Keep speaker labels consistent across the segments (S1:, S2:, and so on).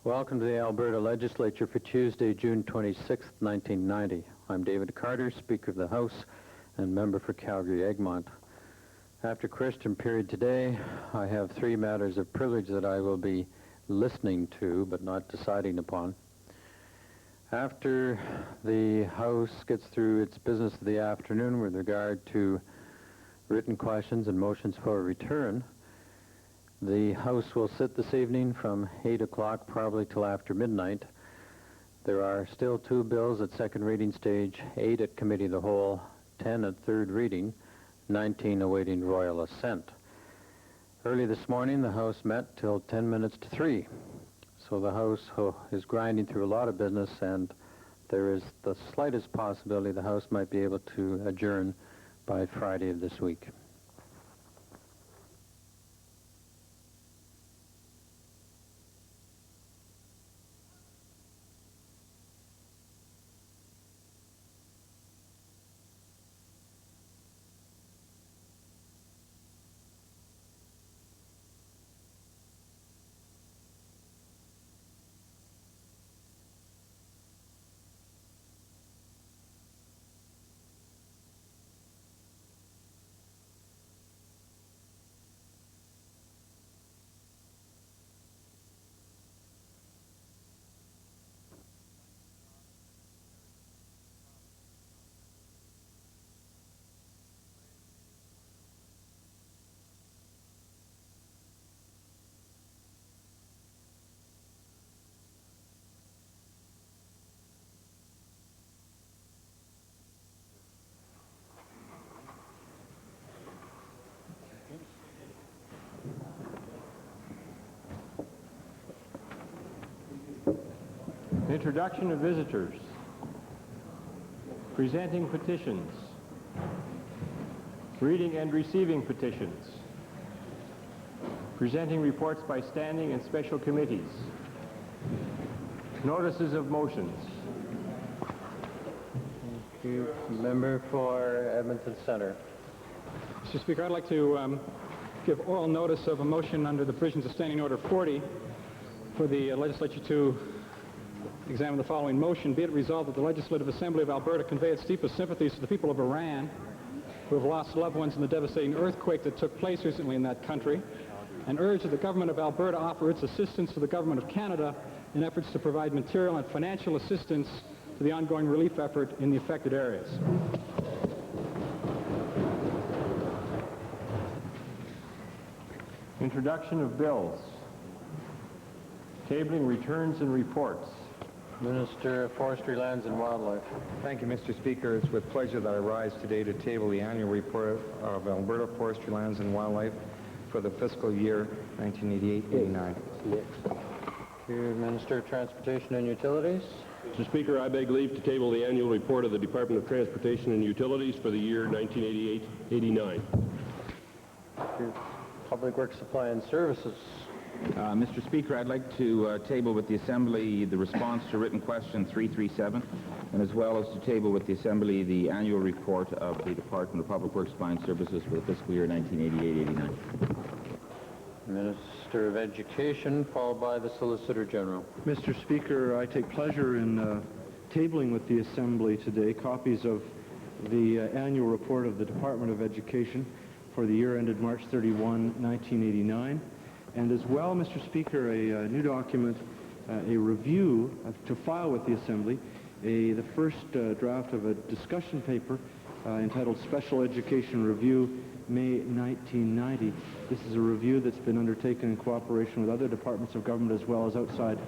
S1: Welcome to the Alberta Legislature for Tuesday, June 26, 1990. I'm David Carter, Speaker of the House and member for Calgary-Egmont. After question period today, I have three matters of privilege that I will be listening to but not deciding upon. After the House gets through its business of the afternoon with regard to written questions and motions for return, the House will sit this evening from 8 o'clock probably till after midnight. There are still 2 bills at second reading stage, 8 at committee of the whole, 10 at third reading, 19 awaiting royal assent. Early this morning, the House met till 10 minutes to 3. So the House is grinding through a lot of business, and there is the slightest possibility the House might be able to adjourn by Friday of this week.
S2: Introduction of visitors. Presenting petitions. Reading and receiving petitions. Presenting reports by standing and special committees. Notices of motions.
S1: Thank you. Member for Edmonton Centre.
S3: Mr. Speaker, I'd like to give oral notice of a motion under the provisions of Standing Order 40 for the legislature to examine the following motion. Be it resolved that the Legislative Assembly of Alberta convey its deepest sympathies to the people of Iran who have lost loved ones in the devastating earthquake that took place recently in that country, and urge that the government of Alberta offer its assistance to the government of Canada in efforts to provide material and financial assistance to the ongoing relief effort in the affected areas.
S2: Introduction of bills. Tabling returns and reports.
S1: Minister of Forestry, Lands and Wildlife.
S4: Thank you, Mr. Speaker. It's with pleasure that I rise today to table the annual report of Alberta Forestry, Lands and Wildlife for the fiscal year 1988-89.
S1: Thank you, Minister of Transportation and Utilities.
S5: Mr. Speaker, I beg leave to table the annual report of the Department of Transportation and Utilities for the year 1988-89.
S1: Thank you. Public Works Supply and Services.
S6: Mr. Speaker, I'd like to table with the Assembly the response to written question 337, and as well as to table with the Assembly the annual report of the Department of Public Works Supply and Services for the fiscal year 1988-89.
S1: Minister of Education, followed by the Solicitor General.
S7: Mr. Speaker, I take pleasure in tabling with the Assembly today copies of the annual report of the Department of Education for the year ended March 31, 1989. And as well, Mr. Speaker, a new document, a review to file with the Assembly, the first draft of a discussion paper entitled Special Education Review, May 1990. This is a review that's been undertaken in cooperation with other departments of government as well as outside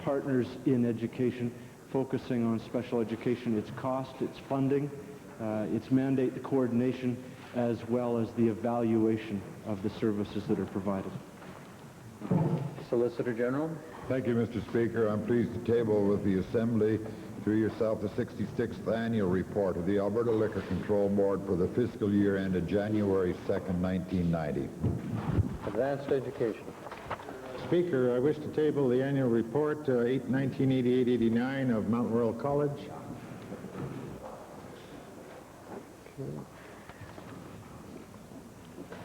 S7: partners in education, focusing on special education, its cost, its funding, its mandate, the coordination, as well as the evaluation of the services that are provided.
S1: Solicitor General.
S8: Thank you, Mr. Speaker. I'm pleased to table with the Assembly, through yourself, the 66th annual report of the Alberta Liquor Control Board for the fiscal year ended January 2nd, 1990.
S1: Advanced Education.
S9: Speaker, I wish to table the annual report 1988-89 of Mount Royal College.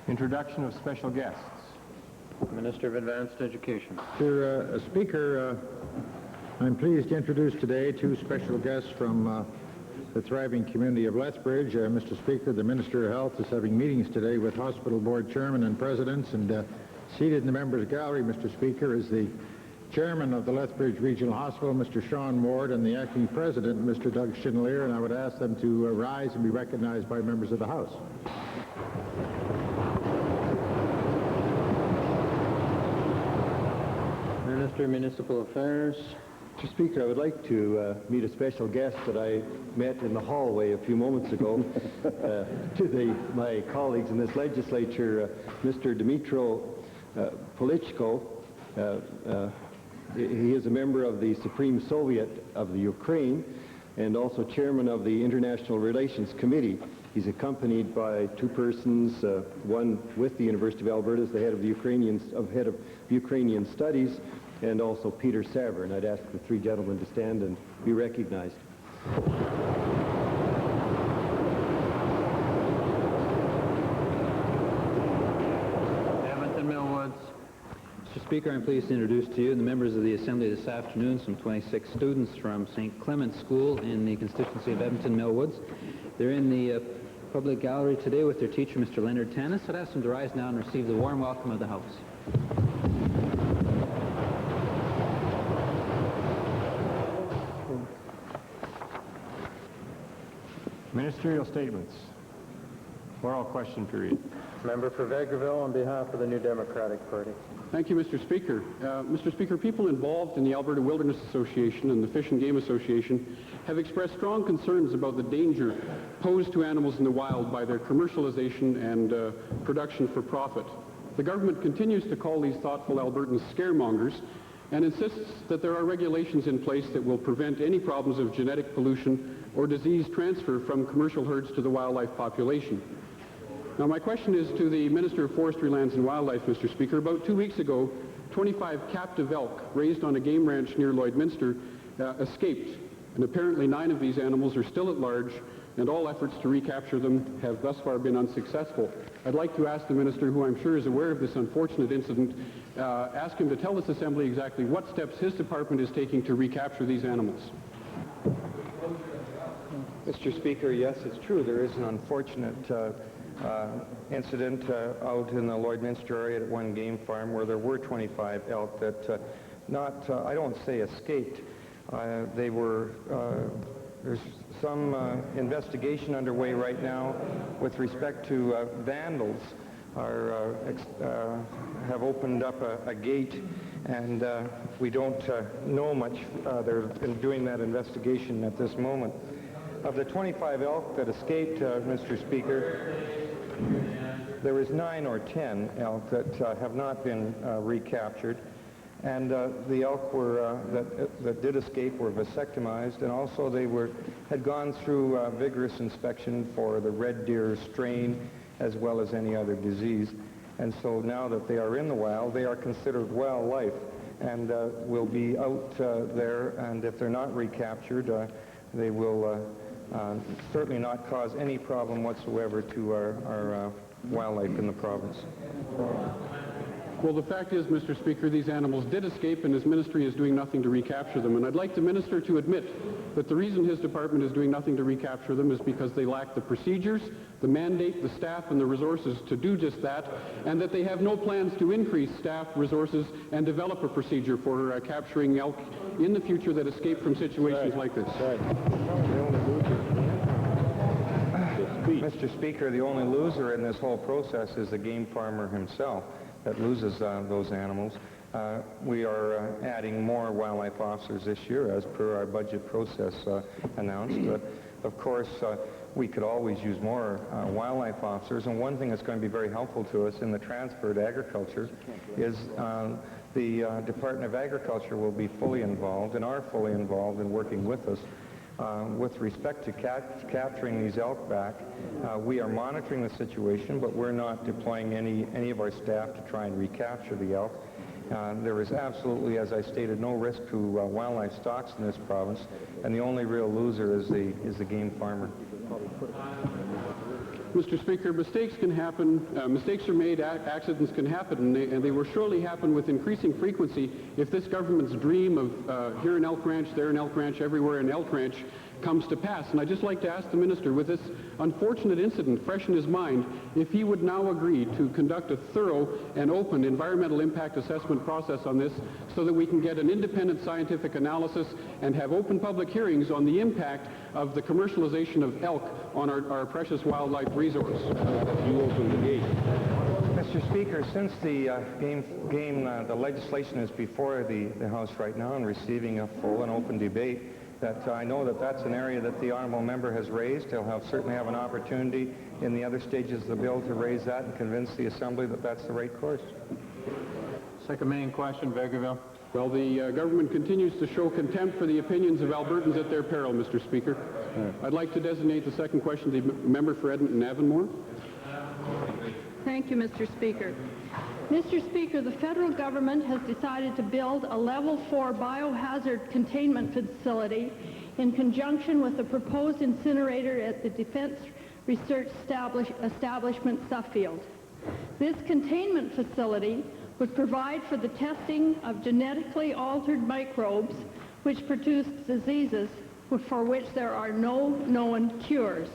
S2: Introduction of special guests.
S1: Minister of Advanced Education.
S9: Mr. Speaker, I'm pleased to introduce today two special guests from the thriving community of Lethbridge. Mr. Speaker, the Minister of Health is having meetings today with hospital board chairmen and presidents, and seated in the members' gallery, Mr. Speaker, is the chairman of the Lethbridge Regional Hospital, Mr. Sean Ward, and the acting president, Mr. Doug Chenelier, and I would ask them to rise and be recognized by members of the House.
S1: Minister of Municipal Affairs.
S2: Mr. Speaker, I would like to meet a special guest that I met in the hallway a few moments ago. My colleagues in this legislature, Mr. Dmitro Polichko. He is a member of the Supreme Soviet of the Ukraine and also chairman of the International Relations Committee. He's accompanied by two persons, one with the University of Alberta as the head of Ukrainian Studies, and also Peter Savern. I'd ask the three gentlemen to stand and be recognized.
S1: Edmonton Millwoods.
S10: Mr. Speaker, I'm pleased to introduce to you the members of the Assembly this afternoon, some 26 students from St. Clement's School in the constituency of Edmonton Millwoods. They're in the public gallery today with their teacher, Mr. Leonard Tanis. I'd ask them to rise now and receive the warm welcome of the House.
S2: Ministerial statements. Oral question period.
S1: Member for Vegreville on behalf of the New Democratic Party.
S3: Thank you, Mr. Speaker. Mr. Speaker, people involved in the Alberta Wilderness Association and the Fish and Game Association have expressed strong concerns about the danger posed to animals in the wild by their commercialization and production for profit. The government continues to call these thoughtful Albertans scaremongers and insists that there are regulations in place that will prevent any problems of genetic pollution or disease transfer from commercial herds to the wildlife population. Now, my question is to the Minister of Forestry, Lands and Wildlife, Mr. Speaker. About 2 weeks ago, 25 captive elk raised on a game ranch near Lloydminster escaped, and apparently 9 of these animals are still at large, and all efforts to recapture them have thus far been unsuccessful. I'd like to ask the Minister, who I'm sure is aware of this unfortunate incident, ask him to tell this Assembly exactly what steps his department is taking to recapture these animals.
S4: Mr. Speaker, yes, it's true. There is an unfortunate incident out in the Lloydminster area at one game farm where there were 25 elk that I don't say escaped. They were, there's some investigation underway right now with respect to vandals have opened up a gate, and we don't know much. They're doing that investigation at this moment. Of the 25 elk that escaped, Mr. Speaker, there was 9 or 10 elk that have not been recaptured, and the elk were that did escape were vasectomized, and also they had gone through vigorous inspection for the red deer strain as well as any other disease. And so now that they are in the wild, they are considered wildlife and will be out there, and if they're not recaptured, they will certainly not cause any problem whatsoever to our wildlife in the province.
S3: Well, the fact is, Mr. Speaker, these animals did escape, and his ministry is doing nothing to recapture them. And I'd like the minister to admit that the reason his department is doing nothing to recapture them is because they lack the procedures, the mandate, the staff, and the resources to do just that, and that they have no plans to increase staff, resources, and develop a procedure for capturing elk in the future that escape from situations like this.
S4: Mr. Speaker, the only loser in this whole process is the game farmer himself that loses those animals. We are adding more wildlife officers this year as per our budget process announced. Of course, we could always use more wildlife officers, and one thing that's going to be very helpful to us in the transfer to agriculture is the Department of Agriculture will be fully involved and are fully involved in working with us. With respect to capturing these elk back, we are monitoring the situation, but we're not deploying any of our staff to try and recapture the elk. There is absolutely, as I stated, no risk to wildlife stocks in this province, and the only real loser is the game farmer.
S11: Mr. Speaker, mistakes can happen, mistakes are made, accidents can happen, and they will surely happen with increasing frequency if this government's dream of here in Elk Ranch, there in Elk Ranch, everywhere in Elk Ranch comes to pass. And I'd just like to ask the minister, with this unfortunate incident fresh in his mind, if he would now agree to conduct a thorough and open environmental impact assessment process on this so that we can get an independent scientific analysis and have open public hearings on the impact of the commercialization of elk on our precious wildlife resource.
S5: You open the gate.
S4: Mr. Speaker, since the the legislation is before the House right now and receiving a full and open debate, that I know that that's an area that the honourable member has raised. He'll certainly have an opportunity in the other stages of the bill to raise that and convince the Assembly that that's the right course.
S1: Second main question, Vegreville.
S11: Well, the government continues to show contempt for the opinions of Albertans at their peril, Mr. Speaker. I'd like to designate the second question to the member for Edmonton-Avonmore.
S12: Thank you, Mr. Speaker. Mr. Speaker, the federal government has decided to build a Level 4 biohazard containment facility in conjunction with the proposed incinerator at the Defense Research Establishment Suffield. This containment facility would provide for the testing of genetically altered microbes which produce diseases for which there are no known cures.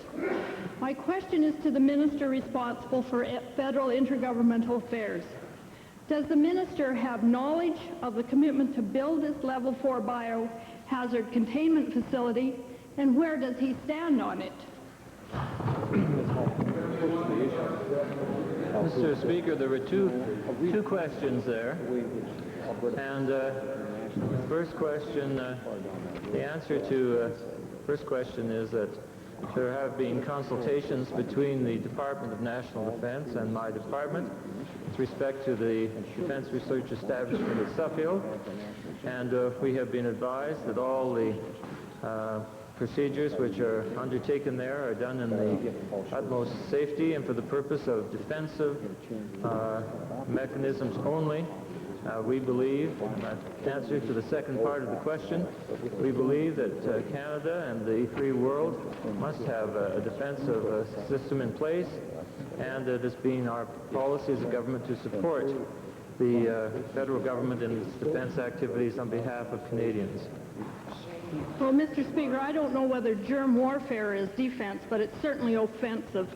S12: My question is to the minister responsible for federal intergovernmental affairs. Does the minister have knowledge of the commitment to build this Level 4 biohazard containment facility, and where does he stand on it?
S1: Mr. Speaker, there were two questions there. And first question, the answer to first question is that there have been consultations between the Department of National Defense and my department with respect to the Defense Research Establishment at Suffield, and we have been advised that all the procedures which are undertaken there are done in the utmost safety and for the purpose of defensive mechanisms only. We believe, answer to the second part of the question, we believe that Canada and the free world must have a defensive system in place, and it has been our policy as a government to support the federal government in its defense activities on behalf of Canadians.
S12: Well, Mr. Speaker, I don't know whether germ warfare is defense, but it's certainly offensive.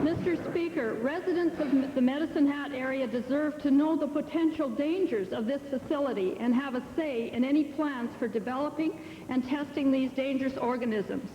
S12: Mr. Speaker, residents of the Medicine Hat area deserve to know the potential dangers of this facility and have a say in any plans for developing and testing these dangerous organisms.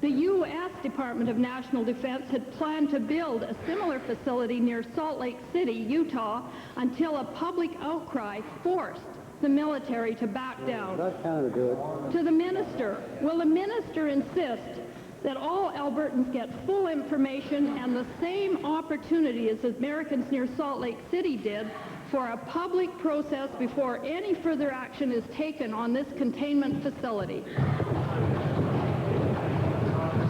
S12: The U.S. Department of National Defense had planned to build a similar facility near Salt Lake City, Utah, until a public outcry forced the military to back down. To the minister, will the minister insist that all Albertans get full information and the same opportunity as Americans near Salt Lake City did for a public process before any further action is taken on this containment facility?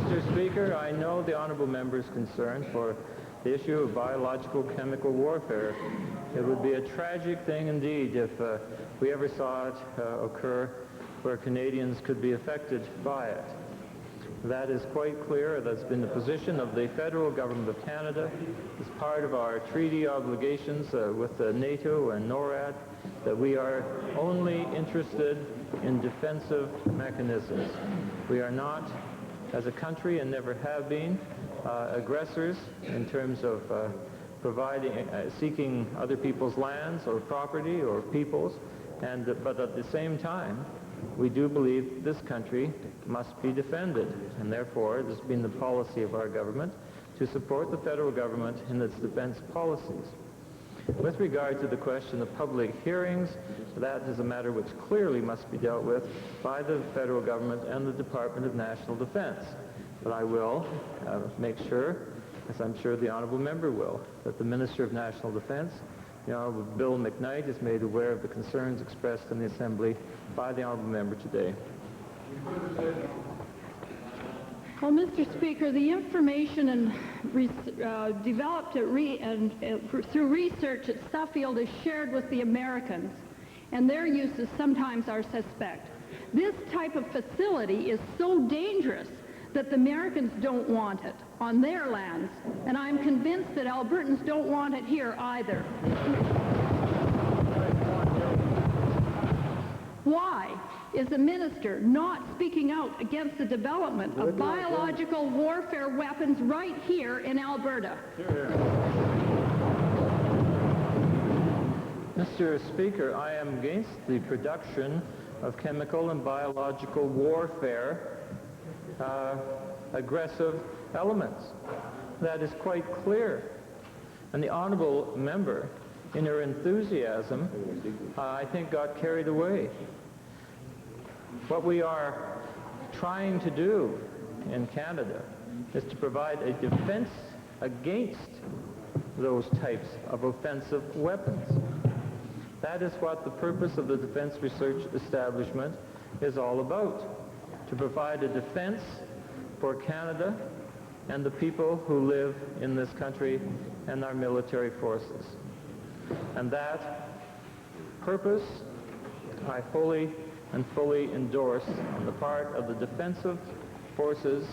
S1: Mr. Speaker, I know the honourable member's concern for the issue of biological chemical warfare. It would be a tragic thing indeed if we ever saw it occur where Canadians could be affected by it. That is quite clear. That's been the position of the federal government of Canada as part of our treaty obligations with NATO and NORAD, that we are only interested in defensive mechanisms. We are not, as a country, and never have been, aggressors in terms of seeking other people's lands or property or peoples, but at the same time, we do believe this country must be defended, and therefore it has been the policy of our government to support the federal government in its defense policies. With regard to the question of public hearings, that is a matter which clearly must be dealt with by the federal government and the Department of National Defense. But I will make sure, as I'm sure the honourable member will, that the Minister of National Defense, the Honourable Bill McKnight, is made aware of the concerns expressed in the Assembly by the honourable member today.
S12: Well, Mr. Speaker, the information developed through research at Suffield is shared with the Americans, and their uses sometimes are suspect. This type of facility is so dangerous that the Americans don't want it on their lands, and I'm convinced that Albertans don't want it here either. Why is the minister not speaking out against the development of biological warfare weapons right here in Alberta?
S13: Mr. Speaker, I am against the production of chemical and biological warfare aggressive elements. That is quite clear. And the honourable member, in her enthusiasm, I think got carried away. What we are trying to do in Canada is to provide a defense against those types of offensive weapons. That is what the purpose of the Defense Research Establishment is all about, to provide a defense for Canada and the people who live in this country and our military forces. And that purpose I wholly and fully endorse on the part of the defensive forces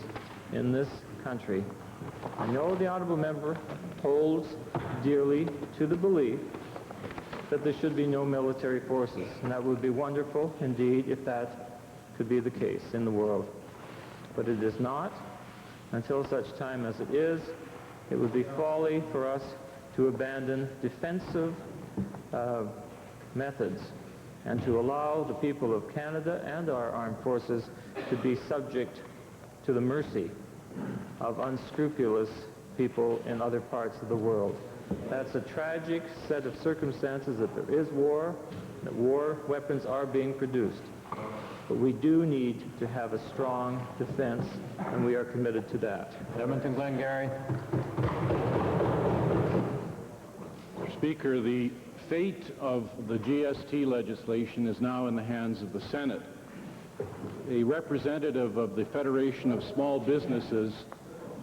S13: in this country. I know the honourable member holds dearly to the belief that there should be no military forces, and that would be wonderful indeed if that could be the case in the world. But it is not. Until such time as it is, it would be folly for us to abandon defensive methods and to allow the people of Canada and our armed forces to be subject to the mercy of unscrupulous people in other parts of the world. That's a tragic set of circumstances, that there is war, that war weapons are being produced. But we do need to have a strong defense, and we are committed to that.
S1: Edmonton Glengarry.
S14: Mr. Speaker, the fate of the GST legislation is now in the hands of the Senate. A representative of the Federation of Small Businesses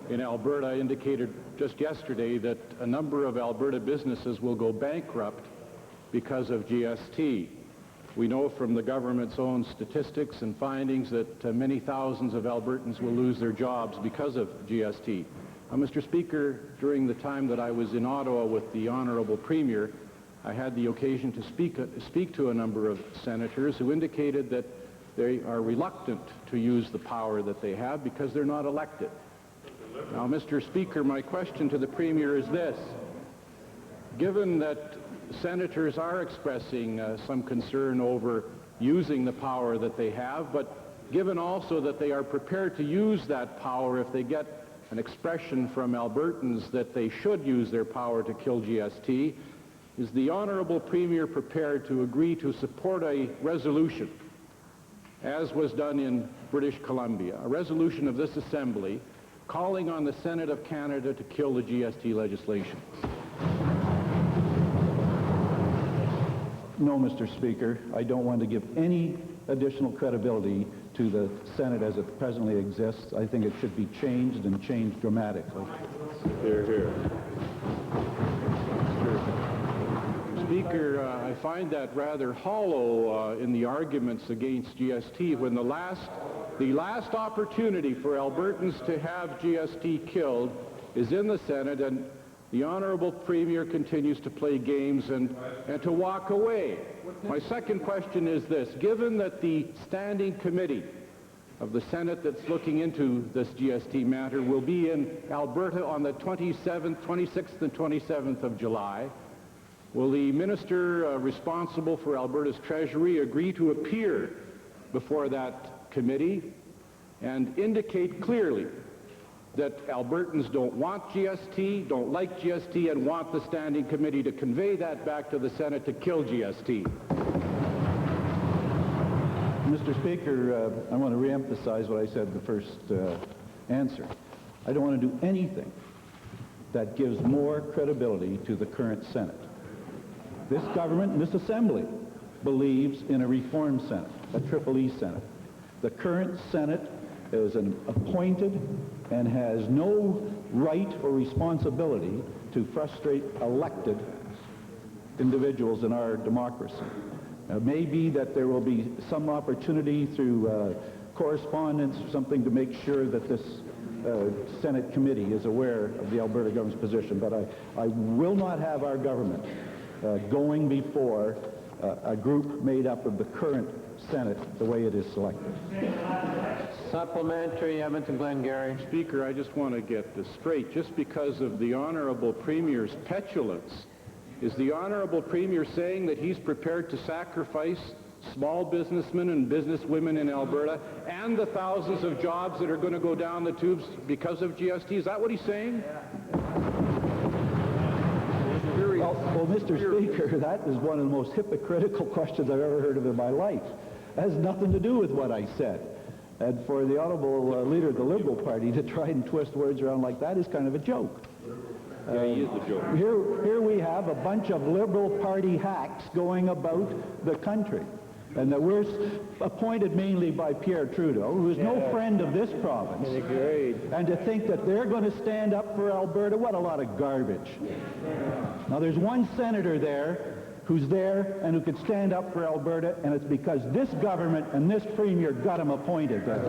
S14: in Alberta indicated just yesterday that a number of Alberta businesses will go bankrupt because of GST. We know from the government's own statistics and findings that many thousands of Albertans will lose their jobs because of GST. Mr. Speaker, during the time that I was in Ottawa with the Honourable Premier, I had the occasion to speak to a number of senators who indicated that they are reluctant to use the power that they have because they're not elected. Now, Mr. Speaker, my question to the Premier is this. Given that senators are expressing some concern over using the power that they have, but given also that they are prepared to use that power if they get an expression from Albertans that they should use their power to kill GST, is the Honourable Premier prepared to agree to support a resolution, as was done in British Columbia, a resolution of this Assembly calling on the Senate of Canada to kill the GST legislation?
S15: No, Mr. Speaker. I don't want to give any additional credibility to the Senate as it presently exists. I think it should be changed, and changed dramatically.
S14: Hear, hear. Speaker, I find that rather hollow in the arguments against GST when the last opportunity for Albertans to have GST killed is in the Senate, and the Honourable Premier continues to play games and to walk away. My second question is this. Given that the standing committee of the Senate that's looking into this GST matter will be in Alberta on the 26th and 27th of July, will the minister responsible for Alberta's Treasury agree to appear before that committee and indicate clearly that Albertans don't want GST, don't like GST, and want the standing committee to convey that back to the Senate to kill GST?
S15: Mr. Speaker, I want to reemphasize what I said in the first answer. I don't want to do anything that gives more credibility to the current Senate. This government and this Assembly believes in a reform Senate, a Triple E Senate. The current Senate is an appointed and has no right or responsibility to frustrate elected individuals in our democracy. Maybe that there will be some opportunity through correspondence or something to make sure that this Senate committee is aware of the Alberta government's position. But I will not have our government going before a group made up of the current Senate the way it is selected.
S1: Supplementary, Edmonton Glengarry.
S14: Speaker, I just want to get this straight. Just because of the Honorable Premier's petulance, is the Honorable Premier saying that he's prepared to sacrifice small businessmen and businesswomen in Alberta and the thousands of jobs that are going to go down the tubes because of GST? Is that what he's saying?
S15: Well, Mr. Speaker, that is one of the most hypocritical questions I've ever heard of in my life. It has nothing to do with what I said. And for the Honorable Leader of the Liberal Party to try and twist words around like that is kind of a joke.
S5: Yeah, he is a joke.
S15: Here we have a bunch of Liberal Party hacks going about the country. And that we're appointed mainly by Pierre Trudeau, who is no friend of this province. And to think that they're going to stand up for Alberta, what a lot of garbage. Now, there's one senator there who's there and who could stand up for Alberta, and it's because this government and this premier got him appointed there.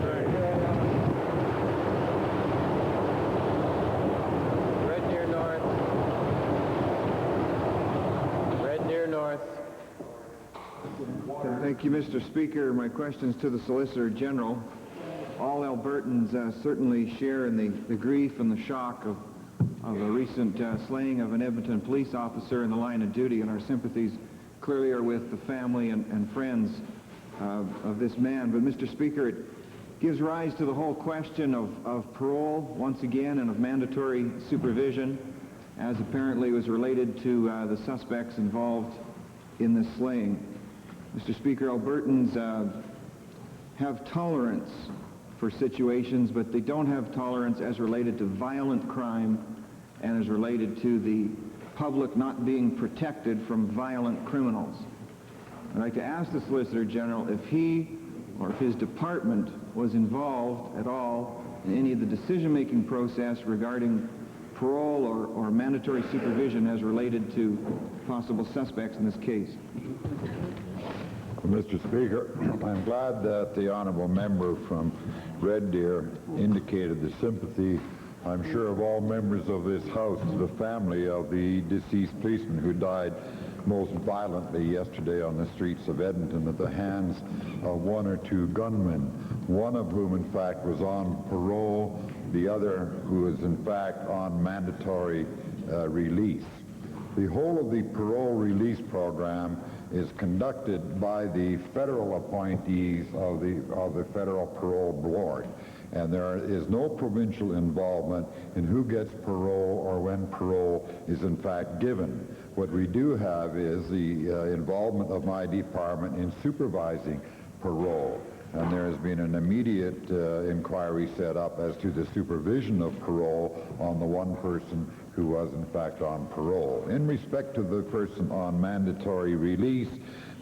S1: Red Deer North. Red Deer North.
S2: Thank you, Mr. Speaker. My question's to the Solicitor General. All Albertans certainly share in the grief and the shock of a recent slaying of an Edmonton police officer in the line of duty, and our sympathies clearly are with the family and friends of this man. But, Mr. Speaker, it gives rise to the whole question of parole, once again, and of mandatory supervision, as apparently was related to the suspects involved in this slaying. Mr. Speaker, Albertans have tolerance for situations, but they don't have tolerance as related to violent crime and as related to the public not being protected from violent criminals. I'd like to ask the Solicitor General if he or if his department was involved at all in any of the decision-making process regarding parole or mandatory supervision as related to possible suspects in this case.
S8: Mr. Speaker, I'm glad that the honourable member from Red Deer indicated the sympathy, I'm sure, of all members of this House to the family of the deceased policeman who died most violently yesterday on the streets of Edmonton at the hands of one or two gunmen, one of whom, in fact, was on parole, the other who is, in fact, on mandatory release. The whole of the parole release program is conducted by the federal appointees of the Federal Parole Board. And there is no provincial involvement in who gets parole or when parole is in fact given. What we do have is the involvement of my department in supervising parole. And there has been an immediate inquiry set up as to the supervision of parole on the one person who was in fact on parole. In respect to the person on mandatory release,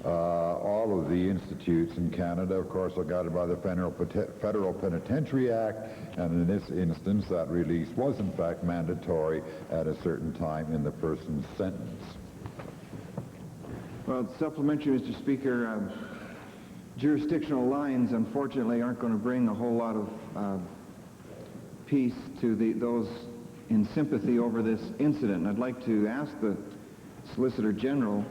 S8: all of the institutes in Canada, of course, are guided by the Federal Penitentiary Act, and in this instance, that release was in fact mandatory at a certain time in the person's sentence.
S2: Well, supplementary, Mr. Speaker, jurisdictional lines, unfortunately, aren't going to bring a whole lot of peace to those in sympathy over this incident. And I'd like to ask the Solicitor General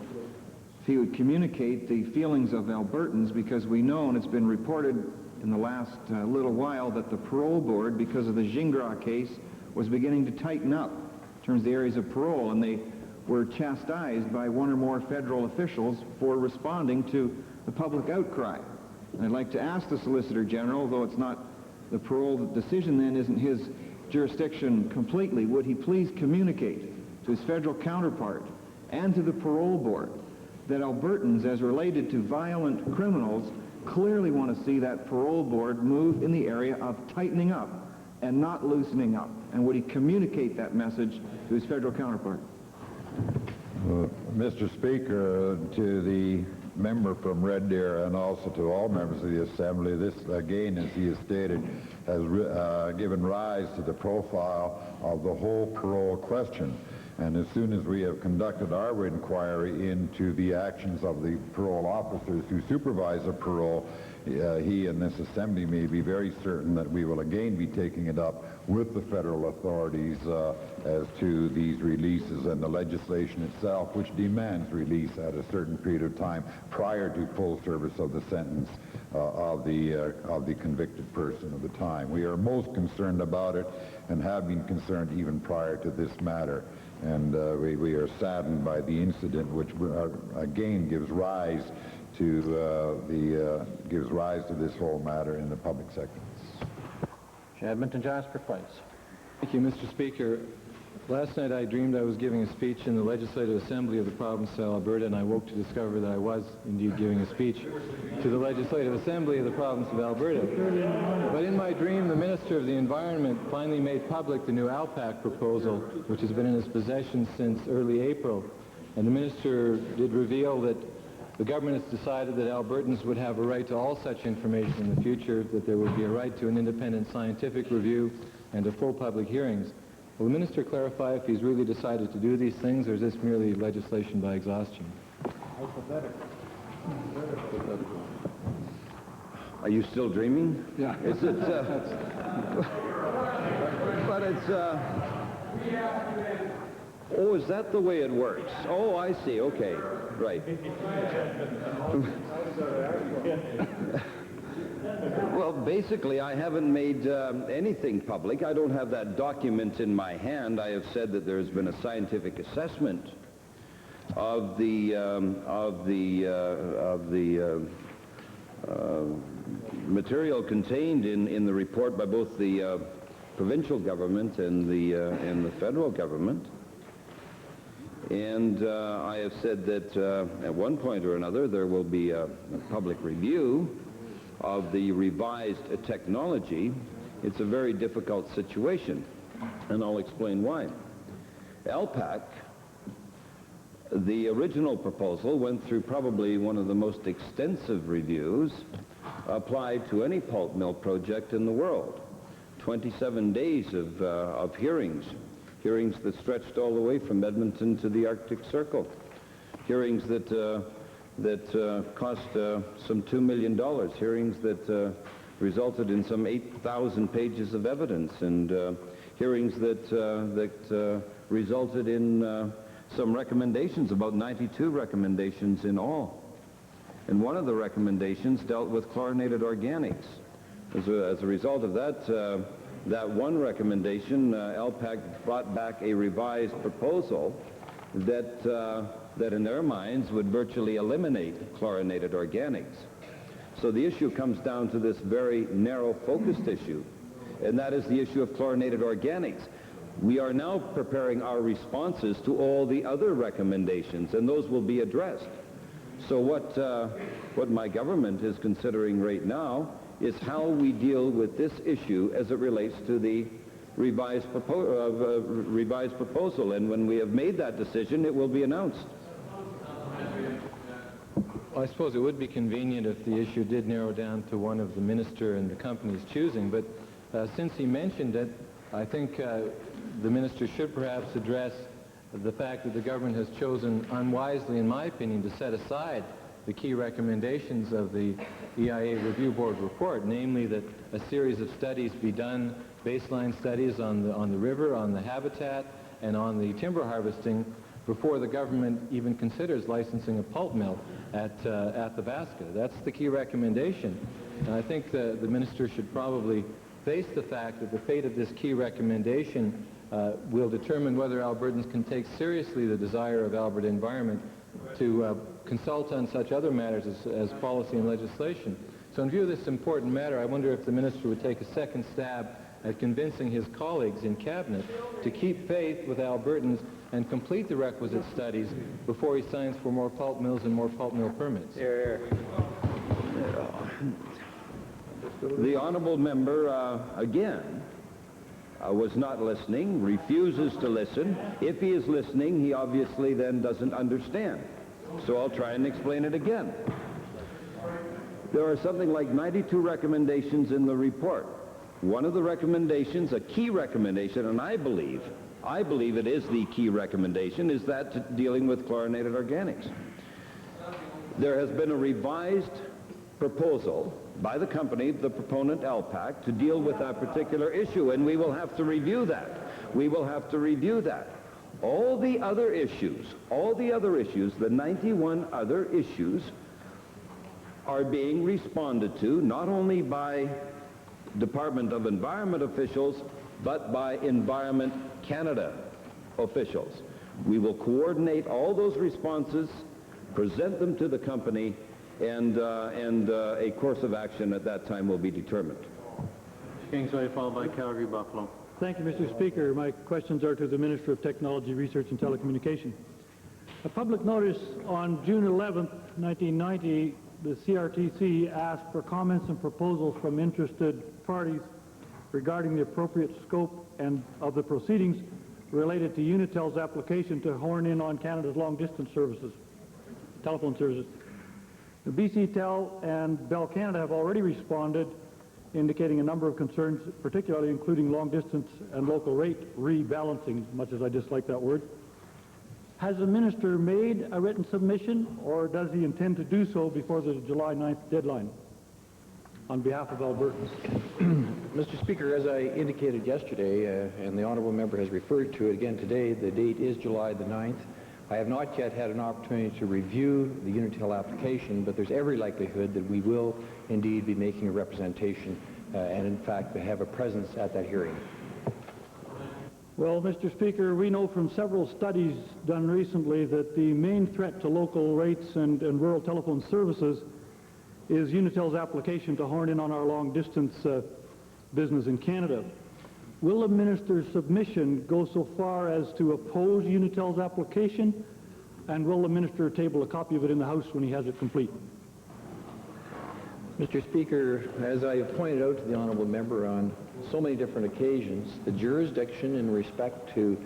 S2: if he would communicate the feelings of Albertans, because we know, and it's been reported in the last little while, that the parole board, because of the Gingras case, was beginning to tighten up in terms of the areas of parole, and they were chastised by one or more federal officials for responding to the public outcry. And I'd like to ask the Solicitor General, though it's not the parole decision then isn't his jurisdiction completely, would he please communicate to his federal counterpart and to the parole board that Albertans, as related to violent criminals, clearly want to see that parole board move in the area of tightening up and not loosening up? And would he communicate that message to his federal counterpart?
S8: Mr. Speaker, to the member from Red Deer and also to all members of the Assembly, this, again, as he has stated, has given rise to the profile of the whole parole question. And as soon as we have conducted our inquiry into the actions of the parole officers who supervise a parole, he and this assembly may be very certain that we will again be taking it up with the federal authorities as to these releases and the legislation itself, which demands release at a certain period of time prior to full service of the sentence of the convicted person at the time. We are most concerned about it and have been concerned even prior to this matter. And we are saddened by the incident, which again gives rise to this whole matter in the public sector.
S1: Edmonton Jasper, please.
S16: Thank you, Mr. Speaker. Last night I dreamed I was giving a speech in the Legislative Assembly of the province of Alberta, and I woke to discover that I was indeed giving a speech to the Legislative Assembly of the province of Alberta. But in my dream, the Minister of the Environment finally made public the new ALPAC proposal, which has been in his possession since early April. And the Minister did reveal that the government has decided that Albertans would have a right to all such information in the future, that there would be a right to an independent scientific review and to full public hearings. Will the Minister clarify if he's really decided to do these things, or is this merely legislation by exhaustion?
S17: Are you still dreaming?
S16: Yeah.
S17: Is it, but it's, oh, is that the way it works? Oh, I see, okay, right. Well, basically, I haven't made anything public. I don't have that document in my hand. I have said that there has been a scientific assessment of the material contained in the report by both the provincial government and the federal government. And I have said that at one point or another there will be a public review of the revised technology. It's a very difficult situation, and I'll explain why. ALPAC, the original proposal, went through probably one of the most extensive reviews applied to any pulp mill project in the world. 27 days of hearings that stretched all the way from Edmonton to the Arctic Circle, hearings that cost some $2 million, hearings that resulted in some 8,000 pages of evidence, and hearings that resulted in some recommendations, about 92 recommendations in all. And one of the recommendations dealt with chlorinated organics. As a result of that one recommendation, ALPAC brought back a revised proposal that in their minds would virtually eliminate chlorinated organics. So the issue comes down to this very narrow-focused issue, and that is the issue of chlorinated organics. We are now preparing our responses to all the other recommendations, and those will be addressed. So what my government is considering right now is how we deal with this issue as it relates to the revised proposal. And when we have made that decision, it will be announced.
S16: Well, I suppose it would be convenient if the issue did narrow down to one of the minister and the company's choosing, but since he mentioned it, I think the minister should perhaps address the fact that the government has chosen unwisely, in my opinion, to set aside the key recommendations of the EIA Review Board report, namely that a series of studies be done, baseline studies on the river, on the habitat, and on the timber harvesting before the government even considers licensing a pulp mill at Athabasca. That's the key recommendation. And I think the minister should probably face the fact that the fate of this key recommendation will determine whether Albertans can take seriously the desire of Alberta Environment to consult on such other matters as policy and legislation. So in view of this important matter, I wonder if the minister would take a second stab at convincing his colleagues in cabinet to keep faith with Albertans and complete the requisite studies before he signs for more pulp mills and more pulp mill permits.
S17: The honourable member, again, was not listening, refuses to listen. If he is listening, he obviously then doesn't understand. So I'll try and explain it again. There are something like 92 recommendations in the report. One of the recommendations, a key recommendation, and I believe I believe it is the key recommendation, is that dealing with chlorinated organics. There has been a revised proposal by the company, the proponent LPAC, to deal with that particular issue, and we will have to review that. We will have to review that. All the other issues, the 91 other issues are being responded to not only by Department of Environment officials, but by Environment Canada officials. We will coordinate all those responses, present them to the company, and a course of action at that time will be determined.
S18: Kingsway, followed by Calgary Buffalo.
S19: Thank you, Mr. Speaker. My questions are to the Minister of Technology, Research and Telecommunication. A public notice on June 11th, 1990, the CRTC asked for comments and proposals from interested parties regarding the appropriate scope and of the proceedings related to Unitel's application to horn in on Canada's long-distance services, telephone services. The BCTEL and Bell Canada have already responded, indicating a number of concerns, particularly including long-distance and local rate rebalancing, much as I dislike that word. Has the minister made a written submission, or does he intend to do so before the July 9th deadline on behalf of Albertans?
S10: Mr. Speaker, as I indicated yesterday, and the honourable member has referred to it again today, the date is July the 9th. I have not yet had an opportunity to review the Unitel application, but there's every likelihood that we will indeed be making a representation and in fact have a presence at that hearing.
S19: Well, Mr. Speaker, we know from several studies done recently that the main threat to local rates and rural telephone services is Unitel's application to horn in on our long-distance business in Canada. Will the minister's submission go so far as to oppose Unitel's application, and will the minister table a copy of it in the House when he has it complete?
S10: Mr. Speaker, as I have pointed out to the honourable member on so many different occasions, the jurisdiction in respect to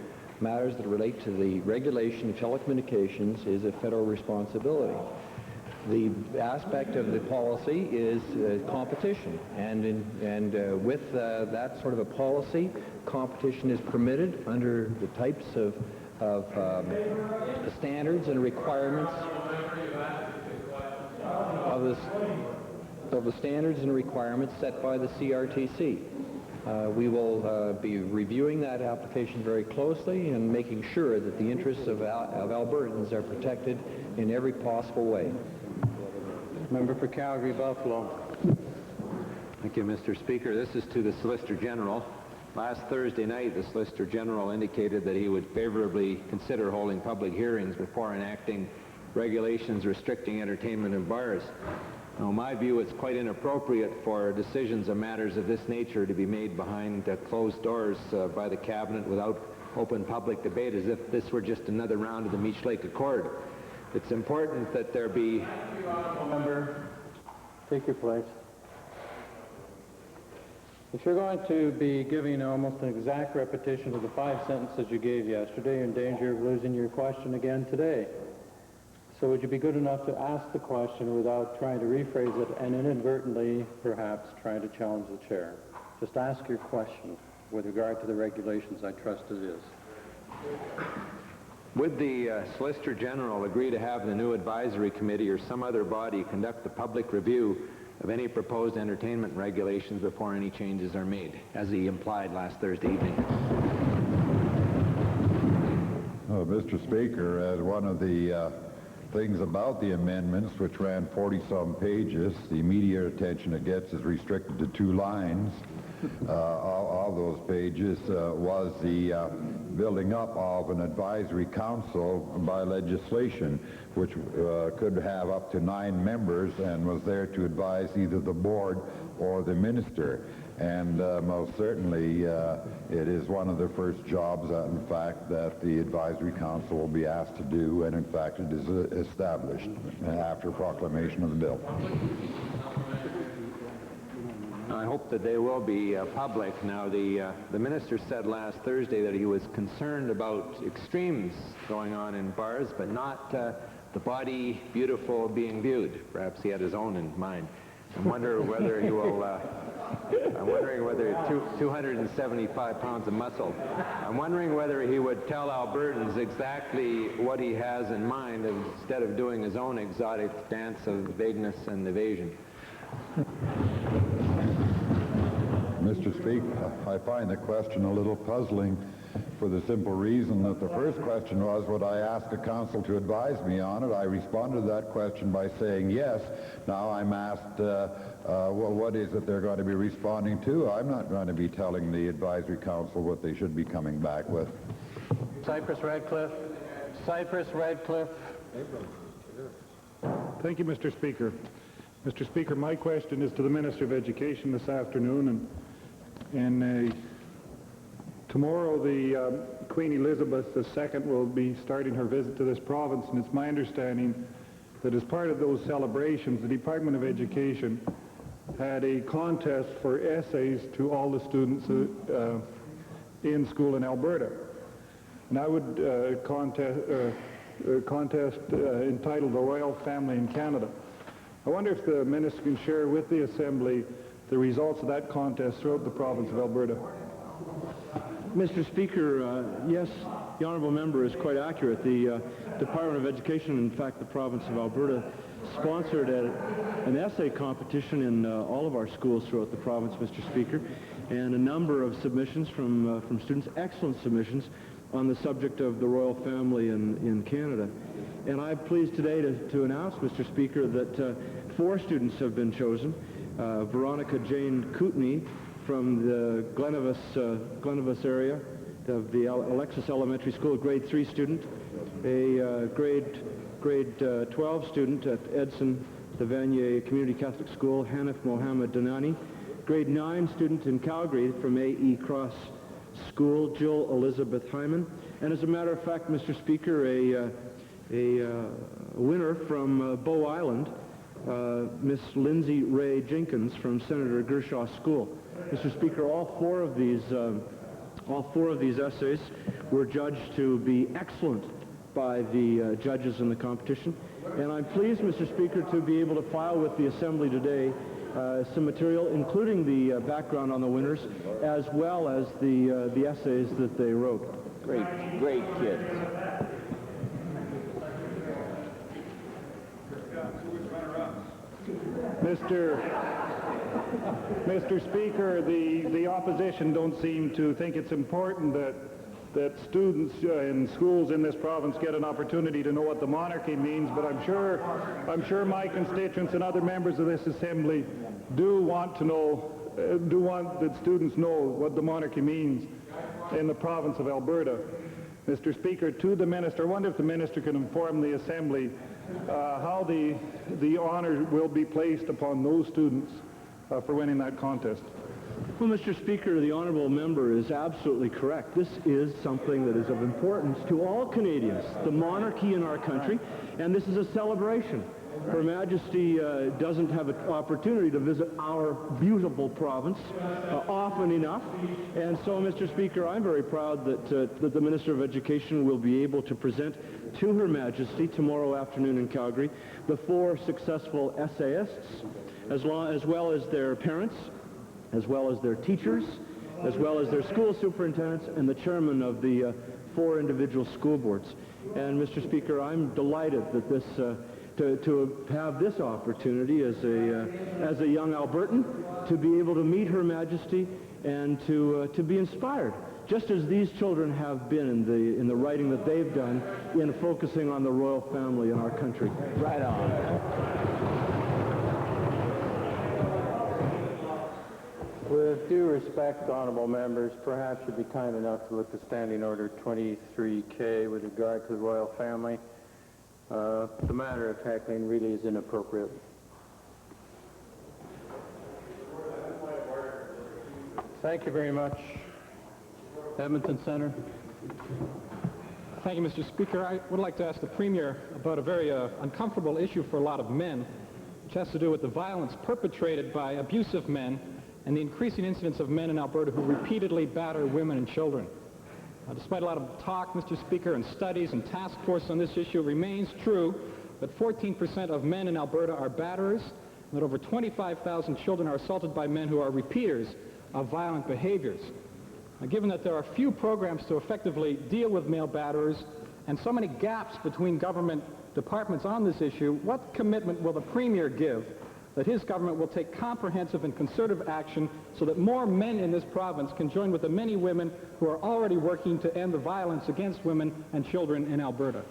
S10: matters that relate to the regulation of telecommunications is a federal responsibility. The aspect of the policy is competition, and with that sort of a policy, competition is permitted under the types of the standards and requirements of the standards and requirements set by the CRTC. We will be reviewing that application very closely and making sure that the interests of Albertans are protected in every possible way.
S18: Member for Calgary Buffalo.
S1: Thank you, Mr. Speaker. This is to the Solicitor General. Last Thursday night, the Solicitor General indicated that he would favorably consider holding public hearings before enacting regulations restricting entertainment in bars. Now, in my view, it's quite inappropriate for decisions on matters of this nature to be made behind closed doors by the Cabinet without open public debate, as if this were just another round of the Meech Lake Accord. It's important that there be...
S18: Member, take your place. If you're going to be giving almost an exact repetition of the 5 sentences you gave yesterday, you're in danger of losing your question again today. So would you be good enough to ask the question without trying to rephrase it and inadvertently, perhaps, trying to challenge the chair? Just ask your question with regard to the regulations. I trust it is.
S1: Would the Solicitor General agree to have the new advisory committee or some other body conduct the public review of any proposed entertainment regulations before any changes are made, as he implied last Thursday evening?
S8: Oh, Mr. Speaker, as one of the things about the amendments, which ran 40-some pages, the immediate attention it gets is restricted to 2 lines. All those pages was the building up of an advisory council by legislation, which could have up to 9 members and was there to advise either the board or the minister. And most certainly it is one of the first jobs, in fact, that the advisory council will be asked to do, and in fact it is established after proclamation of the bill.
S1: I hope that they will be public. Now, the minister said last Thursday that he was concerned about extremes going on in bars, but not the body beautiful being viewed. Perhaps he had his own in mind. I wonder whether he will
S20: I'm wondering whether 275 pounds of muscle. I'm wondering whether he would tell Albertans exactly what he has in mind instead of doing his own exotic dance of vagueness and evasion.
S8: Mr. Speaker, I find the question a little puzzling for the simple reason that the first question was, would I ask the council to advise me on it? I responded to that question by saying yes. Now I'm asked, well, what is it they're going to be responding to? I'm not going to be telling the advisory council what they should be coming back with.
S18: Cypress Radcliffe. Cypress Radcliffe.
S19: Thank you, Mr. Speaker. Mr. Speaker, my question is to the Minister of Education this afternoon, and tomorrow the Queen Elizabeth II will be starting her visit to this province, and it's my understanding that as part of those celebrations, the Department of Education had a contest for essays to all the students in school in Alberta. And I would contest entitled The Royal Family in Canada. I wonder if the Minister can share with the Assembly the results of that contest throughout the province of Alberta.
S7: Mr. Speaker, yes, the honourable member is quite accurate. The Department of Education, in fact the province of Alberta, sponsored an essay competition in all of our schools throughout the province, Mr. Speaker, and a number of submissions from students, excellent submissions, on the subject of the royal family in Canada. And I'm pleased today to announce, Mr. Speaker, that 4 students have been chosen. Veronica Jane Kootenay from the Glenevis area of the Alexis Elementary School, grade 3 student, a grade 12 student at Edson the Vanier Community Catholic School, Hanif Mohammed Danani, grade 9 student in Calgary from A.E. Cross School, Jill Elizabeth Hyman, and as a matter of fact, Mr. Speaker, a winner from Bow Island, Miss Lindsay Ray Jenkins from Senator Gershaw School. Mr. Speaker, all four of these essays were judged to be excellent by the judges in the competition, and I'm pleased, Mr. Speaker, to be able to file with the Assembly today some material, including the background on the winners, as well as the essays that they wrote.
S6: Great kids.
S19: Mr. Speaker, the opposition don't seem to think it's important that students in schools in this province get an opportunity to know what the monarchy means, but I'm sure my constituents and other members of this Assembly do want that students know what the monarchy means in the province of Alberta. Mr. Speaker, to the Minister, I wonder if the Minister can inform the Assembly how the honor will be placed upon those students for winning that contest.
S7: Well, Mr. Speaker, the honourable member is absolutely correct. This is something that is of importance to all Canadians, the monarchy in our country, and this is a celebration. Her Majesty doesn't have an opportunity to visit our beautiful province often enough, and so, Mr. Speaker, I'm very proud that the Minister of Education will be able to present to Her Majesty tomorrow afternoon in Calgary the 4 successful essayists, as well as their parents, as well as their teachers, as well as their school superintendents and the chairman of the 4 individual school boards. And, Mr. Speaker, I'm delighted that this to have this opportunity as a young Albertan to be able to meet Her Majesty and to be inspired, just as these children have been in the writing that they've done in focusing on the royal family in our country.
S6: Right on.
S18: With due respect, honourable members, perhaps you'd be kind enough to look to Standing Order 23K with regard to the royal family. The matter of heckling really is inappropriate. Thank you very much. Edmonton Centre.
S3: Thank you, Mr. Speaker. I would like to ask the Premier about a very uncomfortable issue for a lot of men, which has to do with the violence perpetrated by abusive men and the increasing incidence of men in Alberta who repeatedly batter women and children. Despite a lot of talk, Mr. Speaker, and studies and task force on this issue, it remains true that 14% of men in Alberta are batterers that over 25,000 children are assaulted by men who are repeaters of violent behaviors. Now, given that there are few programs to effectively deal with male batterers and so many gaps between government departments on this issue, what commitment will the Premier give that his government will take comprehensive and concerted action so that more men in this province can join with the many women who are already working to end the violence against women and children in Alberta?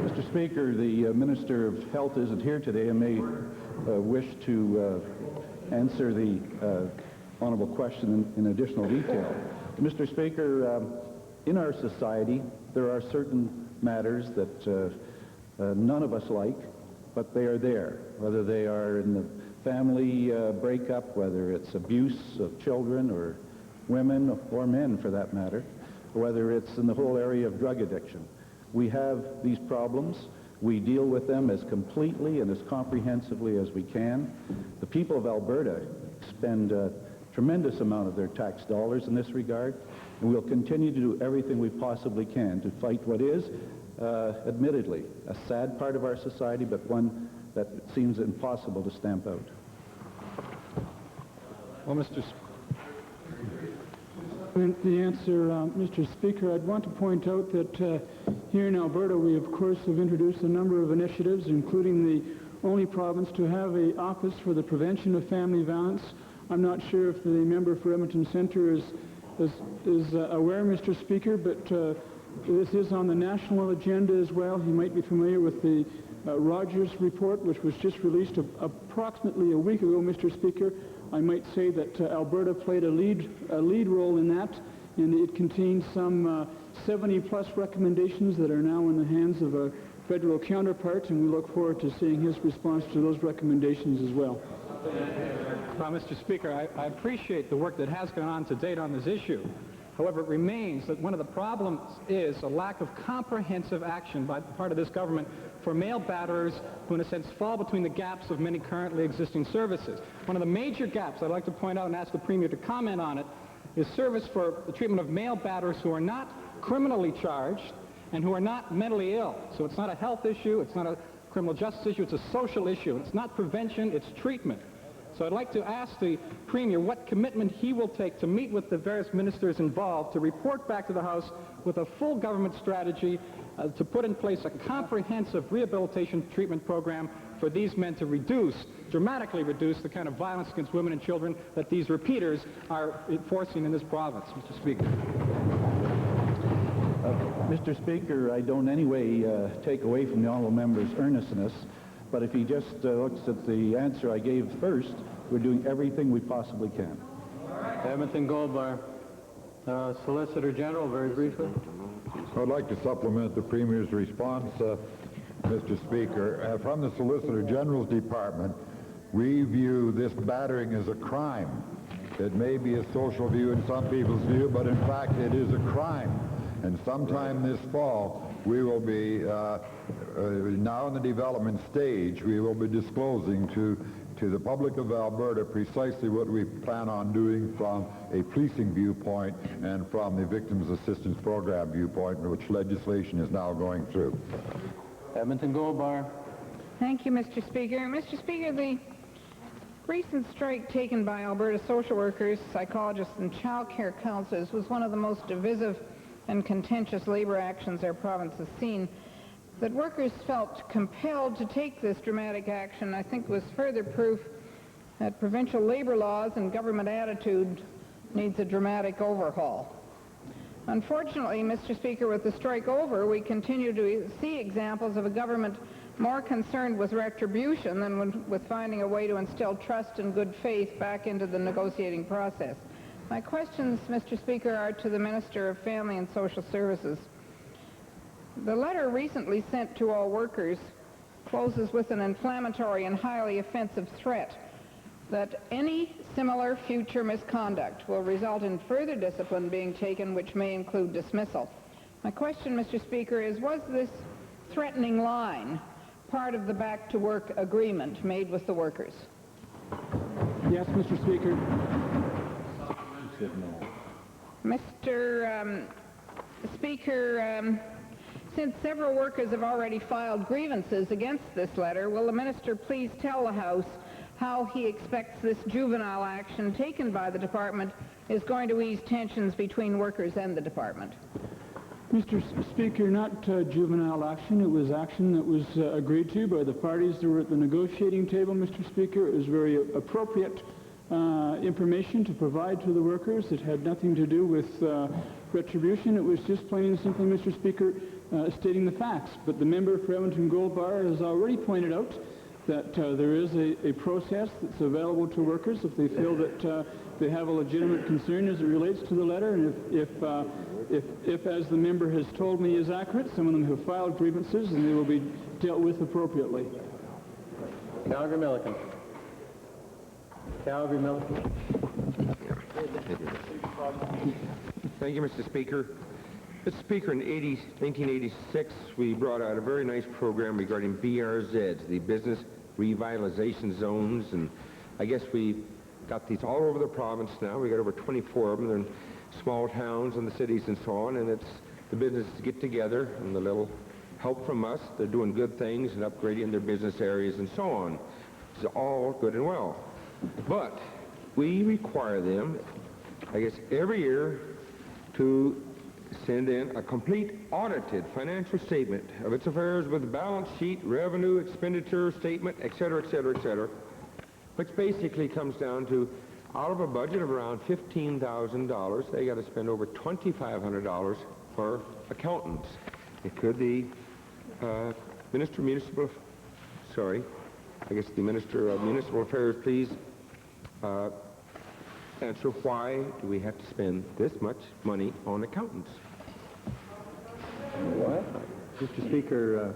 S15: Mr. Speaker, the Minister of Health isn't here today and may wish to answer the honourable question in additional detail. Mr. Speaker, in our society, there are certain matters that none of us like, but they are there, whether they are in the family breakup, whether it's abuse of children or women or men for that matter, or whether it's in the whole area of drug addiction. We have these problems. We deal with them as completely and as comprehensively as we can. The people of Alberta spend a tremendous amount of their tax dollars in this regard, and we'll continue to do everything we possibly can to fight what is, admittedly, a sad part of our society, but one that seems impossible to stamp out.
S3: Well,
S19: The answer, Mr. Speaker, I'd want to point out that here in Alberta we of course have introduced a number of initiatives, including the only province to have an office for the prevention of family violence. I'm not sure if the member for Edmonton Centre is aware, Mr. Speaker, but this is on the national agenda as well. He might be familiar with the Rogers report, which was just released approximately a week ago, Mr. Speaker. I might say that Alberta played a lead role in that, and it contains some 70-plus recommendations that are now in the hands of our federal counterparts, and we look forward to seeing his response to those recommendations as well.
S3: Well, Mr. Speaker, I appreciate the work that has gone on to date on this issue. However, it remains that one of the problems is a lack of comprehensive action by the part of this government for male batterers who, in a sense, fall between the gaps of many currently existing services. One of the major gaps I'd like to point out and ask the Premier to comment on it is service for the treatment of male batterers who are not criminally charged and who are not mentally ill. So it's not a health issue, it's not a criminal justice issue, it's a social issue. It's not prevention, it's treatment. So I'd like to ask the Premier what commitment he will take to meet with the various ministers involved to report back to the House with a full government strategy to put in place a comprehensive rehabilitation treatment program for these men to dramatically reduce the kind of violence against women and children that these repeaters are enforcing in this province, Mr. Speaker.
S15: Mr. Speaker, I don't in any way take away from the honourable member's earnestness, but if he just looks at the answer I gave first, we're doing everything we possibly can.
S18: Edmonton Goldbar. Solicitor General, very briefly.
S8: I'd like to supplement the Premier's response, Mr. Speaker. From the Solicitor General's Department, we view this battering as a crime. It may be a social view in some people's view, but in fact it is a crime. And sometime this fall, we will be, now in the development stage, we will be disclosing to the public of Alberta precisely what we plan on doing from a policing viewpoint and from the Victims Assistance Program viewpoint, which legislation is now going through.
S18: Edmonton Goldbar.
S21: Thank you, Mr. Speaker. Mr. Speaker, the recent strike taken by Alberta social workers, psychologists, and child care counselors was one of the most divisive and contentious labor actions our province has seen. That workers felt compelled to take this dramatic action, I think, was further proof that provincial labor laws and government attitude needs a dramatic overhaul. Unfortunately, Mr. Speaker, with the strike over, we continue to see examples of a government more concerned with retribution than with finding a way to instill trust and good faith back into the negotiating process. My questions, Mr. Speaker, are to the Minister of Family and Social Services. The letter recently sent to all workers closes with an inflammatory and highly offensive threat that any similar future misconduct will result in further discipline being taken, which may include dismissal. My question, Mr. Speaker, is, was this threatening line part of the back-to-work agreement made with the workers?
S19: Yes, Mr. Speaker.
S21: Mr. Speaker, Since several workers have already filed grievances against this letter, will the minister please tell the House how he expects this juvenile action taken by the department is going to ease tensions between workers and the department?
S11: Mr. Speaker, not juvenile action. It was action that was agreed to by the parties that were at the negotiating table, Mr. Speaker. It was very appropriate information to provide to the workers. It had nothing to do with retribution. It was just plain and simply, Mr. Speaker, stating the facts. But the member for Edmonton Gold Bar has already pointed out that there is a process that's available to workers if they feel that they have a legitimate concern as it relates to the letter, and if, as the member has told me is accurate, some of them have filed grievances and they will be dealt with appropriately.
S1: Calgary Milliken. Calgary Milliken.
S4: Thank you, Mr. Speaker. Mr. Speaker, in 1986, we brought out a very nice program regarding BRZs, the Business Revitalization Zones, and I guess we got these all over the province now. We got over 24 of them. They're in small towns and the cities and so on, and it's the businesses get together and the little help from us. They're doing good things and upgrading their business areas and so on. It's all good and well. But we require them, I guess, every year to send in a complete audited financial statement of its affairs with balance sheet, revenue, expenditure statement, etc., etc., etc., which basically comes down to, out of a budget of around $15,000, they got to spend over $2,500 for accountants. Could the Minister of Municipal, the Minister of Municipal Affairs, please answer why do we have to spend this much money on accountants?
S2: Mr. Speaker,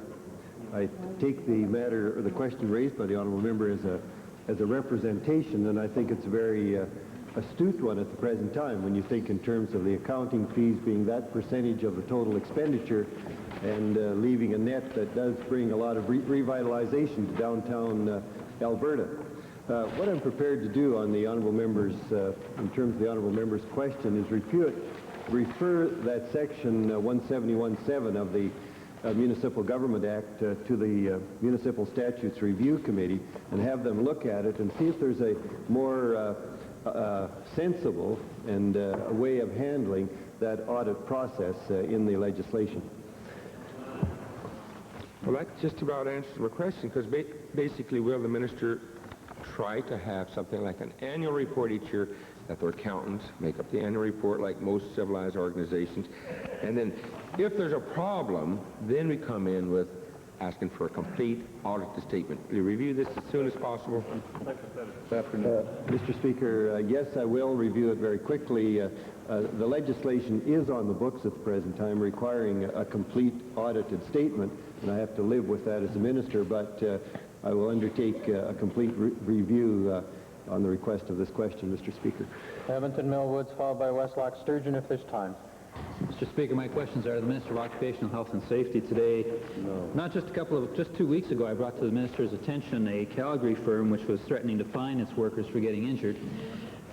S2: I take the matter or the question raised by the honourable member as a representation, and I think it's a very astute one at the present time when you think in terms of the accounting fees being that percentage of the total expenditure and leaving a net that does bring a lot of revitalization to downtown Alberta. What I'm prepared to do on the honourable members, in terms of the honourable member's question, is refer that section 171.7 of the Municipal Government Act to the Municipal Statutes Review Committee and have them look at it and see if there's a more sensible and a way of handling that audit process in the legislation.
S4: Well, that just about answers my question, because basically will the minister try to have something like an annual report each year that their accountants make up the annual report like most civilized organizations, and then if there's a problem, then we come in with asking for a complete audited statement. Will you review this as soon as possible?
S2: Mr. Speaker, yes, I will review it very quickly. The legislation is on the books at the present time requiring a complete audited statement, and I have to live with that as a minister, but I will undertake a complete review on the request of this question, Mr. Speaker.
S1: Edmonton Millwoods, followed by Westlock Sturgeon, if there's time.
S10: Mr. Speaker, my questions are to the Minister of Occupational Health and Safety today. Just 2 weeks ago, I brought to the Minister's attention a Calgary firm which was threatening to fine its workers for getting injured.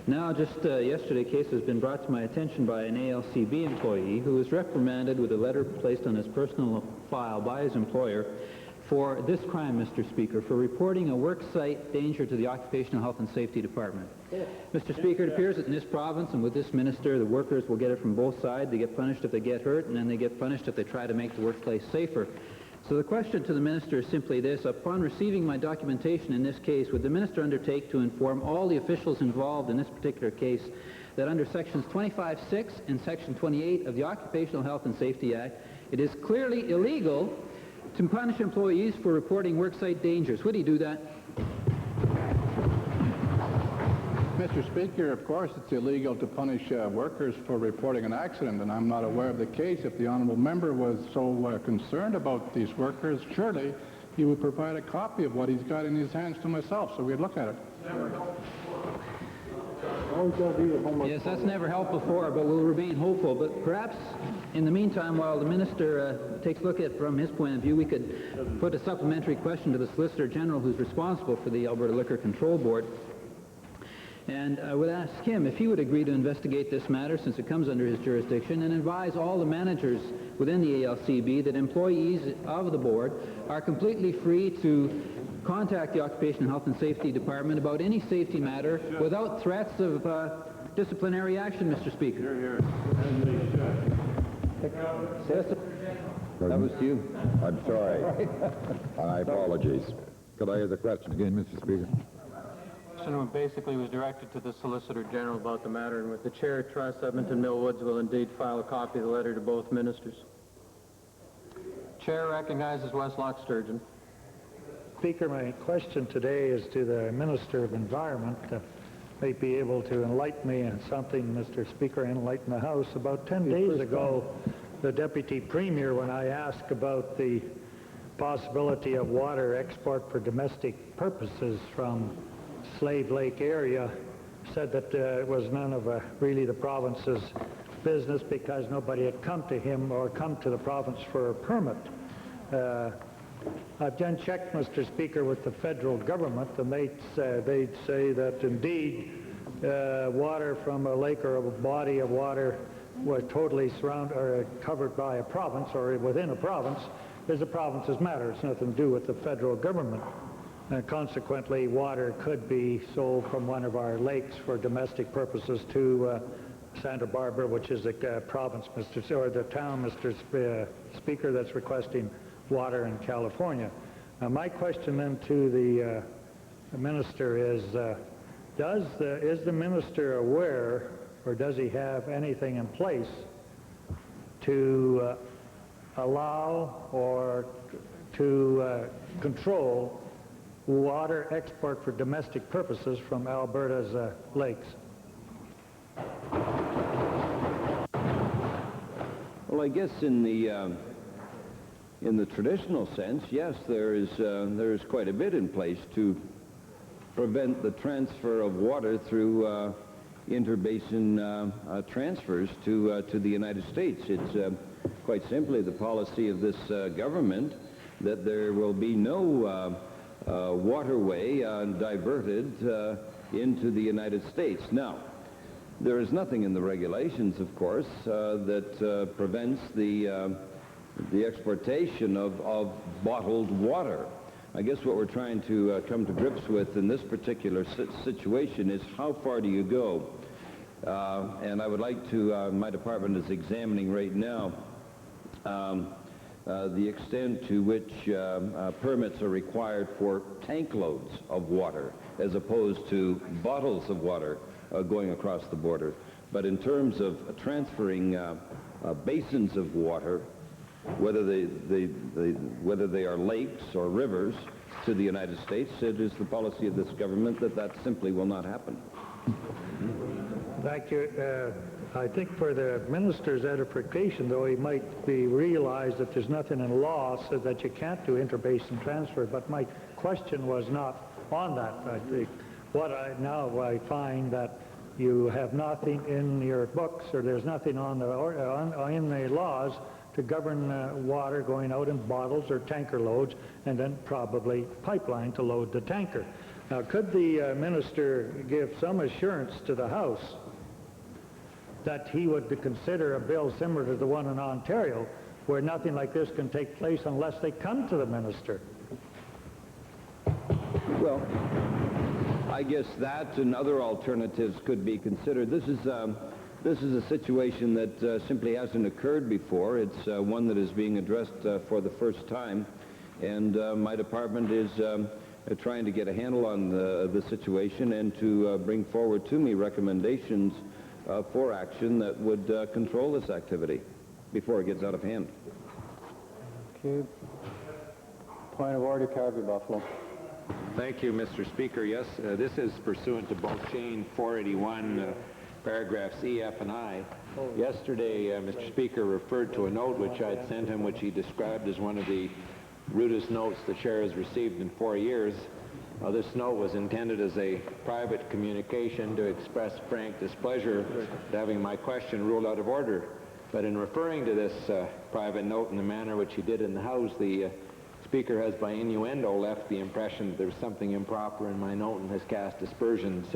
S10: Now, just yesterday, a case has been brought to my attention by an ALCB employee who was reprimanded with a letter placed on his personal file by his employer for this crime, Mr. Speaker, for reporting a worksite danger to the Occupational Health and Safety Department. Mr. Speaker, it appears that in this province and with this minister, the workers will get it from both sides. They get punished if they get hurt, and then they get punished if they try to make the workplace safer. So the question to the minister is simply this. Upon receiving my documentation in this case, would the minister undertake to inform all the officials involved in this particular case that under Sections 25(6) and Section 28 of the Occupational Health and Safety Act, it is clearly illegal to punish employees for reporting worksite dangers? Would he do that?
S11: Mr. Speaker, of course it's illegal to punish workers for reporting an accident, and I'm not aware of the case. If the honourable member was so concerned about these workers, surely he would provide a copy of what he's got in his hands to myself, so we'd look at it.
S10: Yes, that's never helped before, but we'll remain hopeful. But perhaps in the meantime, while the minister takes a look at it from his point of view, we could put a supplementary question to the Solicitor General who's responsible for the Alberta Liquor Control Board. And I would ask him if he would agree to investigate this matter, since it comes under his jurisdiction, and advise all the managers within the ALCB that employees of the board are completely free to contact the Occupational Health and Safety Department about any safety matter without threats of disciplinary action, Mr. Speaker.
S8: That was you. I'm sorry. My apologies. Could I hear the question again, Mr. Speaker?
S18: The question basically was directed to the Solicitor General about the matter, and with the Chair trusts, Edmonton Mill Woods will indeed file a copy of the letter to both ministers. Chair recognizes Westlock Sturgeon.
S9: Speaker, my question today is to the Minister of Environment. May be able to enlighten me on something, Mr. Speaker, enlighten the House. About 10 days ago, the Deputy Premier, when I asked about the possibility of water export for domestic purposes from Slave Lake area, said that it was none of really the province's business because nobody had come to him or come to the province for a permit. I've then checked, Mr. Speaker, with the federal government, and they'd say that indeed water from a lake or a body of water was totally surrounded or covered by a province or within a province is a province's matter. It's nothing to do with the federal government. And consequently, water could be sold from one of our lakes for domestic purposes to Santa Barbara, which is a province, or the town, Mr. Speaker, that's requesting water in California. Now, my question then to the minister is, is the minister aware, or does he have anything in place to allow or to control water export for domestic purposes from Alberta's lakes?
S17: Well, I guess in the traditional sense, yes, there is quite a bit in place to prevent the transfer of water through interbasin transfers to the United States. It's quite simply the policy of this government that there will be no waterway diverted into the United States. Now, there is nothing in the regulations, of course, that prevents the exportation of bottled water. I guess what we're trying to come to grips with in this particular situation is how far do you go? And I would like to, my department is examining right now the extent to which permits are required for tank loads of water as opposed to bottles of water going across the border. But in terms of transferring basins of water, whether they are lakes or rivers, to the United States, it is the policy of this government that simply will not happen.
S9: Thank you. I think for the minister's edification, though, he might be realized that there's nothing in law so that you can't do interbasin transfer. But my question was not on that. I think I find that you have nothing in your books, or there's nothing on in the laws to govern water going out in bottles or tanker loads, and then probably pipeline to load the tanker. Now, could the minister give some assurance to the House that he would consider a bill similar to the one in Ontario, where nothing like this can take place unless they come to the minister?
S17: Well, I guess that and other alternatives could be considered. This is a situation that simply hasn't occurred before. It's one that is being addressed for the first time, and my department is trying to get a handle on the situation and to bring forward to me recommendations for action that would control this activity before it gets out of hand.
S18: Okay. Point of order, Calgary Buffalo.
S20: Thank you, Mr. Speaker. Yes, this is pursuant to both chain 481, paragraphs E, F, and I. Yesterday, Mr. Speaker referred to a note which I had sent him, which he described as one of the rudest notes the chair has received in 4 years. This note was intended as a private communication to express frank displeasure at having my question ruled out of order. But in referring to this private note in the manner which he did in the House, the Speaker has by innuendo left the impression that there's something improper in my note and has cast aspersions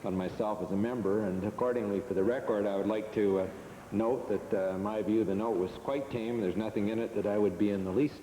S20: on myself as a member, and accordingly, for the record, I would like to note that my view of the note was quite tame. There's nothing in it that I would be in the least